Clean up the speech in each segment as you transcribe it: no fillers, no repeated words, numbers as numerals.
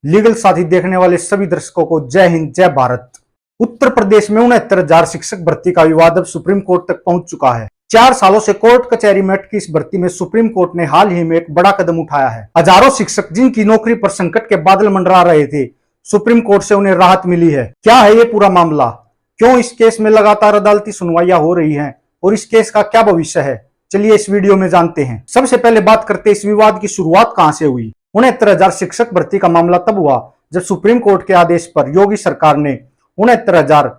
Legal साथी देखने वाले सभी दर्शकों को जय हिंद जय भारत। उत्तर प्रदेश में 69,000 शिक्षक भर्ती का विवाद अब सुप्रीम कोर्ट तक पहुंच चुका है। 4 सालों से कोर्ट कचहरी में अटकी इस भर्ती में सुप्रीम कोर्ट ने हाल ही में एक बड़ा कदम उठाया है। हजारों शिक्षक जिनकी नौकरी पर संकट के बादल मंडरा रहे थे, सुप्रीम कोर्ट से उन्हें राहत मिली है। क्या है ये पूरा मामला, क्यों इस केस में लगातार अदालती सुनवाइयां हो रही हैं और इस केस का क्या भविष्य है, चलिए इस वीडियो में जानते हैं। सबसे पहले बात करते हैं इस विवाद की शुरुआत कहां से हुई। 69,000 शिक्षक भर्ती का मामला तब हुआ जब सुप्रीम कोर्ट के आदेश पर योगी सरकार ने 69,000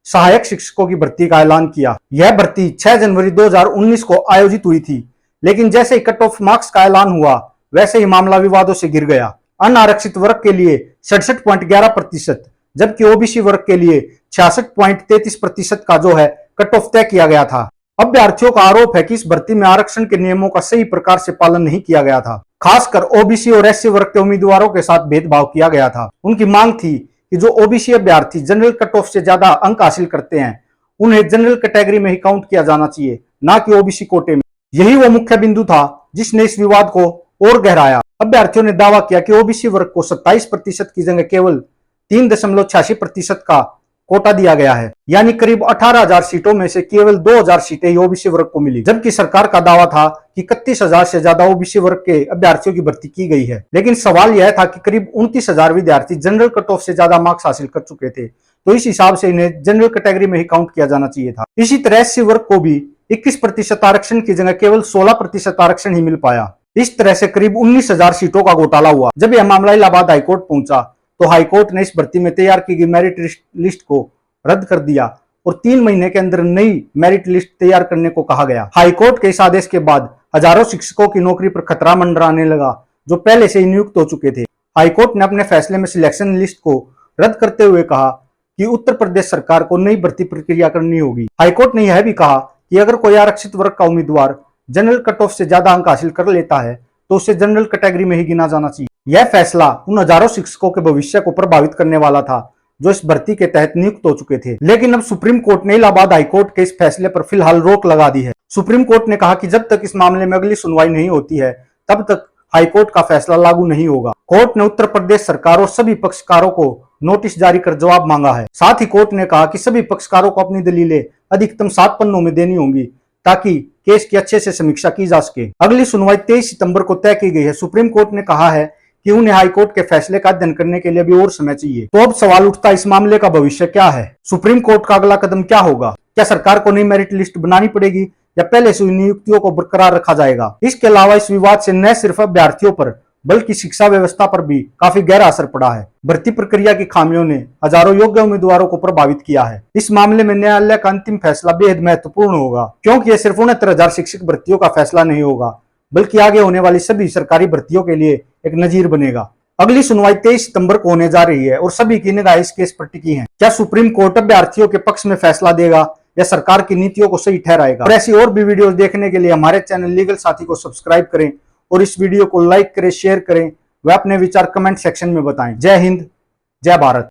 सहायक शिक्षकों की भर्ती का ऐलान किया। यह भर्ती 6 जनवरी 2019 को आयोजित हुई थी, लेकिन जैसे ही कट ऑफ मार्क्स का ऐलान हुआ वैसे ही मामला विवादों से घिर गया। अनारक्षित वर्ग के लिए 67.11%, जबकि ओबीसी वर्ग के लिए 66.33% का जो है कट ऑफ तय किया गया था। अभ्यर्थियों का आरोप है कि इस भर्ती में आरक्षण के नियमों का सही प्रकार से पालन नहीं किया गया था। खासकर ओबीसी और एससी वर्ग के उम्मीदवारों के साथ भेदभाव किया गया था। उनकी मांग थी कि जो ओबीसी अभ्यर्थी जनरल कट ऑफ से ज्यादा अंक हासिल करते हैं उन्हें जनरल कैटेगरी में ही काउंट किया जाना चाहिए, ना कि ओबीसी कोटे में। यही वो मुख्य बिंदु था जिसने इस विवाद को और गहराया। अभ्यर्थियों ने दावा किया कि ओबीसी वर्ग को 27% की जगह केवल 3.86% का कोटा दिया गया है, यानी करीब 18,000 सीटों में से केवल 2,000 सीटें ही ओबीसी वर्ग को मिली, जबकि सरकार का दावा था कि 31,000 से ज्यादा ओबीसी वर्ग के अभ्यर्थियों की भर्ती की गई है। लेकिन सवाल यह था कि करीब 29,000 विद्यार्थी जनरल कट ऑफ से ज्यादा मार्क्स हासिल कर चुके थे, तो इस हिसाब से इन्हें जनरल कैटेगरी में ही काउंट किया जाना चाहिए था। इसी तरह एससी वर्ग को भी 21% आरक्षण की जगह केवल 16% आरक्षण ही मिल पाया। इस तरह से करीब 19,000 सीटों का घोटाला हुआ। जब यह मामला इलाहाबाद हाईकोर्ट पहुंचा तो हाईकोर्ट ने इस भर्ती में तैयार की गई मेरिट लिस्ट को रद्द कर दिया और 3 महीने के अंदर नई मेरिट लिस्ट तैयार करने को कहा गया। हाईकोर्ट के इस आदेश के बाद हजारों शिक्षकों की नौकरी पर खतरा मंडराने लगा, जो पहले से ही नियुक्त हो चुके थे। हाईकोर्ट ने अपने फैसले में सिलेक्शन लिस्ट को रद्द करते हुए कहा कि उत्तर प्रदेश सरकार को नई भर्ती प्रक्रिया करनी होगी। हाईकोर्ट ने यह भी कहा कि अगर कोई आरक्षित वर्ग का उम्मीदवार जनरल कट ऑफ से ज्यादा अंक हासिल कर लेता है तो उसे जनरल कैटेगरी में ही गिना जाना चाहिए। यह फैसला उन हजारों शिक्षकों के भविष्य को प्रभावित करने वाला था जो इस भर्ती के तहत नियुक्त हो चुके थे। लेकिन अब सुप्रीम कोर्ट ने इलाहाबाद हाईकोर्ट के इस फैसले पर फिलहाल रोक लगा दी है। सुप्रीम कोर्ट ने कहा कि जब तक इस मामले में अगली सुनवाई नहीं होती है तब तक हाईकोर्ट का फैसला लागू नहीं होगा। कोर्ट ने उत्तर प्रदेश सरकार और सभी पक्षकारों को नोटिस जारी कर जवाब मांगा है। साथ ही कोर्ट ने कहा कि सभी पक्षकारों को अपनी दलीलें अधिकतम 7 पन्नों में देनी होंगी ताकि केस की अच्छे से समीक्षा की जा सके। अगली सुनवाई 23 सितंबर को तय की गई है। सुप्रीम कोर्ट ने कहा है कि उन्हें हाईकोर्ट के फैसले का अध्ययन करने के लिए भी और समय चाहिए। तो अब सवाल उठता है, इस मामले का भविष्य क्या है? सुप्रीम कोर्ट का अगला कदम क्या होगा? क्या सरकार को नई मेरिट लिस्ट बनानी पड़ेगी या पहले से हुई नियुक्तियों को बरकरार रखा जाएगा? इसके अलावा इस विवाद से न सिर्फ अभ्यर्थियों पर बल्कि शिक्षा व्यवस्था पर भी काफी गहरा असर पड़ा है। भर्ती प्रक्रिया की खामियों ने हजारों योग्य उम्मीदवारों को प्रभावित किया है। इस मामले में न्यायालय का अंतिम फैसला बेहद महत्वपूर्ण होगा, क्योंकि यह सिर्फ 69,000 शिक्षक भर्तियों का फैसला नहीं होगा बल्कि आगे होने वाली सभी सरकारी भर्तियों के लिए एक नजीर बनेगा। अगली सुनवाई 23 सितंबर को होने जा रही है और सभी की निगाह इस केस पर टिकी है। क्या सुप्रीम कोर्ट अभ्यर्थियों के पक्ष में फैसला देगा या सरकार की नीतियों को सही ठहराएगा? और ऐसी और भी वीडियोस देखने के लिए हमारे चैनल लीगल साथी को सब्सक्राइब करें और इस वीडियो को लाइक करें, शेयर करें व अपने विचार कमेंट सेक्शन में बताएं। जय हिंद जय भारत।